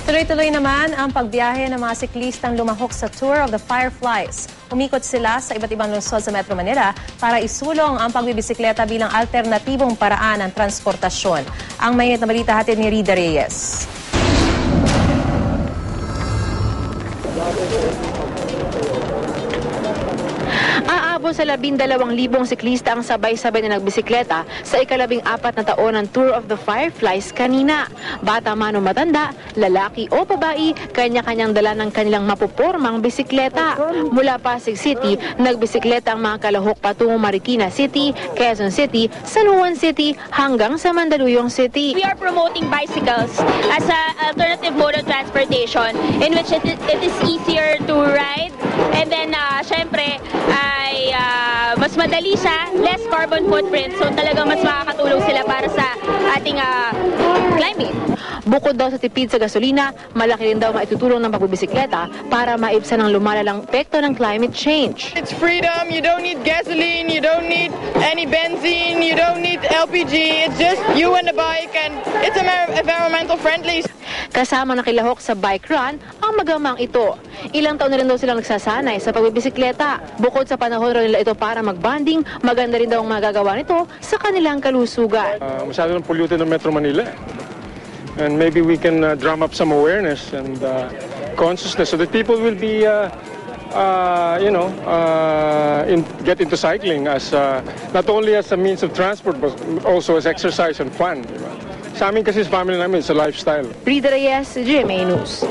Tuloy-tuloy naman ang pagbiyahe ng mga siklistang lumahok sa Tour of the Fireflies. Umikot sila sa iba't ibang lungsod sa Metro Manila para isulong ang pagbibisikleta bilang alternatibong paraan ng transportasyon. Ang mainit na balita hatid ni Rida Reyes. Aabot sa 12,000 siklista ang sabay-sabay na nagbisikleta sa ika-14 na taon ng Tour of the Fireflies kanina. Bata man o matanda, lalaki o babae, kanya-kanyang dala ng kanilang mapupormang bisikleta. Mula Pasig City, nagbisikleta ang mga kalahok patungo Marikina City, Quezon City, San Juan City, hanggang sa Mandaluyong City. We are promoting bicycles as an alternative mode of transportation in which it is easier to ride, and then syempre ay mas madali siya, less carbon footprint, so talagang mas makakatulong sila para sa ating climate. Bukod daw sa tipid sa gasolina, malaki rin daw maitutulong ng pagbibisikleta para maibsan ang lumalalang epekto ng climate change. It's freedom, you don't need gasoline, you don't need any benzene, you don't need LPG, it's just you and the bike, and it's environmental friendly. Kasama na kilahok sa bike run ang magamang ito. Ilang taon na rin daw silang nagsasanay sa pagbibisikleta. Bukod sa panahon rin nila ito para magbanding, maganda rin daw ang magagawa nito sa kanilang kalusugan. Masyado ng polluted ng Metro Manila. And maybe we can drum up some awareness and consciousness so that people will be, get into cycling as not only as a means of transport but also as exercise and fun. Diba? Sa amin kasi sa family namin, it's a lifestyle. Rida Reyes, GMA News.